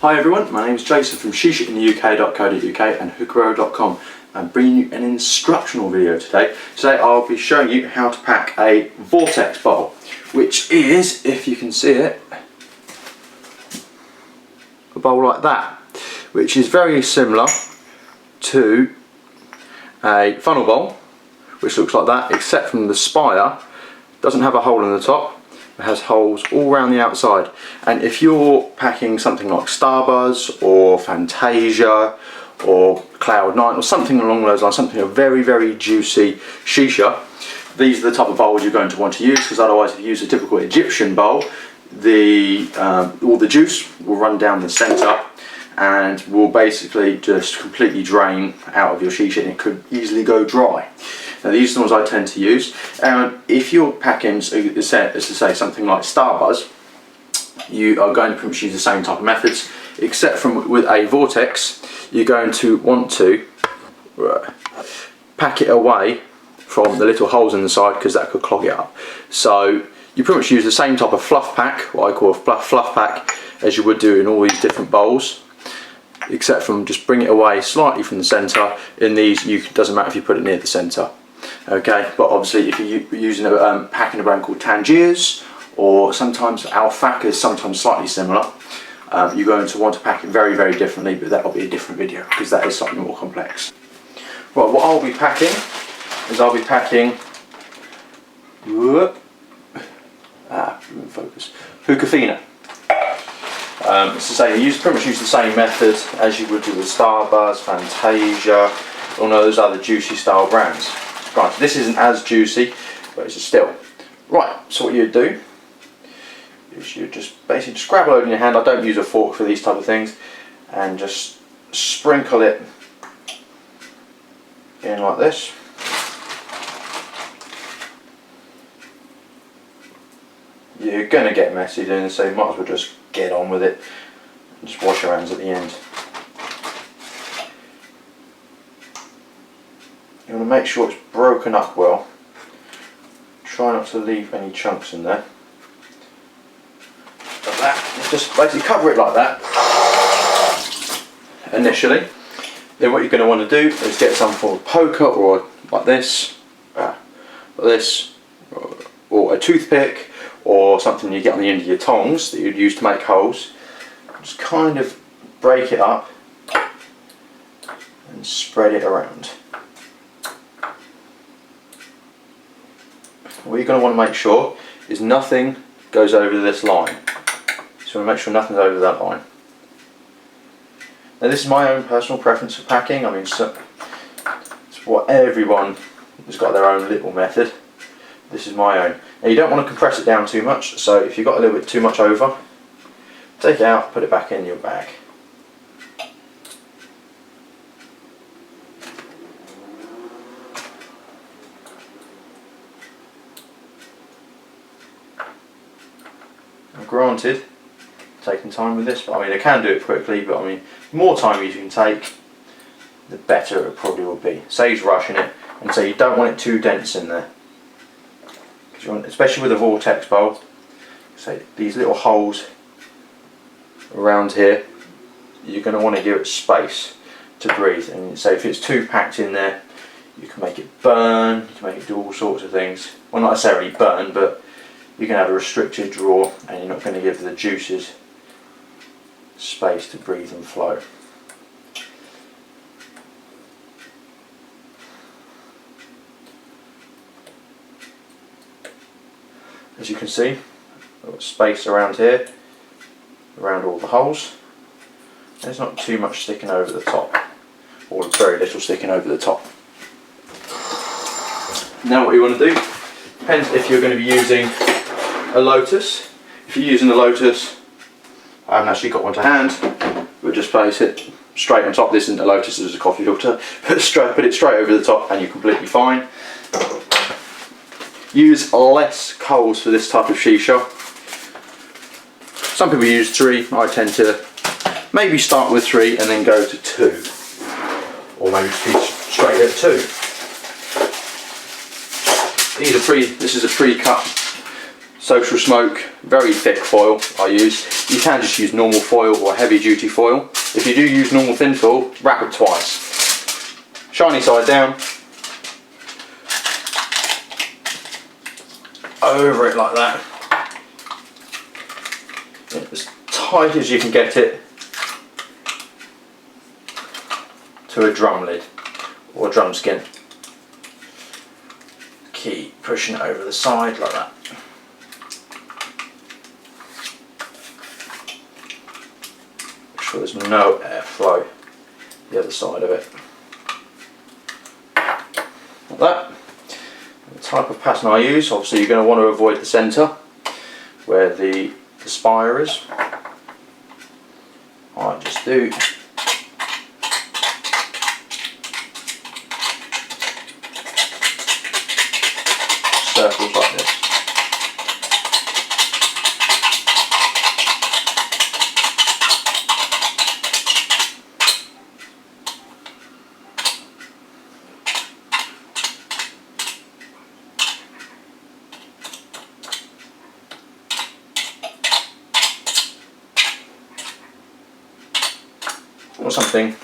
Hi everyone, my name is Jason from Shisha in the UK.co.uk and hookero.com. I'm bringing you an instructional video today. Today I'll be showing you how to pack a Vortex Bowl, which is, if you can see it, a bowl like that, which is very similar to a funnel bowl, which looks like that, except from the spire doesn't have a hole in the top. It has holes all around the outside, and if you're packing something like Starbuzz or Fantasia or Cloud9 or something along those lines, something a very juicy Shisha, these are the type of bowls you're going to want to use, because otherwise if you use a typical Egyptian bowl, all the juice will run down the centre and will basically just completely drain out of your Shisha, and it could easily go dry. Now these are the ones I tend to use. If you're packing, as to say, something like Starbuzz, you are going to pretty much use the same type of methods, except from with a Vortex, you're going to want to pack it away from the little holes in the side, because that could clog it up. So you pretty much use the same type of fluff pack, what I call a fluff pack, as you would do in all these different bowls, except from just bring it away slightly from the centre. In these, it doesn't matter if you put it near the centre. Okay, but obviously if you're using a packing a brand called Tangiers, or sometimes Alpacas, sometimes slightly similar, you're going to want to pack it very differently, but that will be a different video because that is slightly more complex. Right, what I'll be packing is Hookafina. As I say, you pretty much use the same method as you would do with Starbuzz, Fantasia, or those other juicy style brands. Right, this isn't as juicy, but it's still. Right, so what you do is you just basically just grab a load in your hand. I don't use a fork for these type of things, and just sprinkle it in like this. You're going to get messy doing this, so you might as well just get on with it and just wash your hands at the end. You want to make sure it's broken up well. Try not to leave any chunks in there. Like that. Just basically cover it like that initially. Then what you're going to want to do is get some form of poker, or like this, or a toothpick, or something you get on the end of your tongs that you'd use to make holes. Just kind of break it up and spread it around. What you're going to want to make sure is nothing goes over this line. So you want to make sure nothing's over that line. Now this is my own personal preference for packing. I mean, it's what everyone has got their own little method. This is my own. Now you don't want to compress it down too much, so if you've got a little bit too much over, take it out, put it back in your bag. Now granted, taking time with this, but I mean I can do it quickly, but I mean the more time you can take, the better it probably will be. Saves rushing it, and so you don't want it too dense in there. You want, especially with a Vortex bowl, so these little holes around here, you're going to want to give it space to breathe. And so if it's too packed in there, you can make it burn, you can make it do all sorts of things. Well, not necessarily burn, but you can have a restricted draw, and you're not going to give the juices space to breathe and flow. As you can see, I've got space around here, around all the holes. There's not too much sticking over the top, or very little sticking over the top. Now what you want to do, depends if you're going to be using a Lotus. If you're using the Lotus, I haven't actually got one to hand, we'll just place it straight on top. This isn't a Lotus, this is a coffee filter. Put it straight over the top and you're completely fine. Use less coals for this type of Shisha. Some people use 3, I tend to maybe start with 3 and then go to 2. Or maybe straight at 2. This is a pre-cut social smoke, very thick foil I use. You can just use normal foil or heavy duty foil. If you do use normal thin foil, wrap it twice. Shiny side down, over it like that, as tight as you can get it to a drum lid or drum skin. Keep pushing it over the side like that. Make sure there's no airflow the other side of it. Like that. The type of pattern I use, obviously you're going to want to avoid the centre where the spire is. I just do circles like this. Or something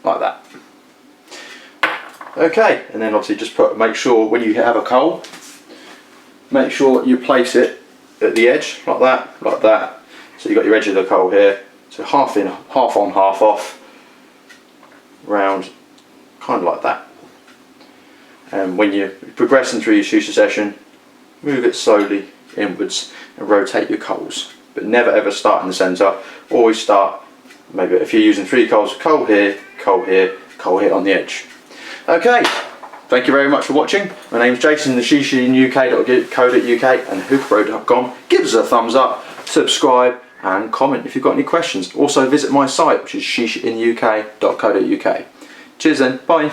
like that. Okay, and then obviously just make sure when you have a coal, make sure you place it at the edge like that. So you've got your edge of the coal here, so half in, half on, half off, round, kind of like that. And when you're progressing through your Shisha session, move it slowly inwards and rotate your coals, but never ever start in the centre. Always start, maybe if you're using 3 coals, coal here, coal here, coal here on the edge. Okay, thank you very much for watching. My name's Jason, the Shisha in UK.co.uk and hookbro.com. Give us a thumbs up, subscribe and comment if you've got any questions. Also visit my site, which is shishainuk.co.uk. Cheers then, bye.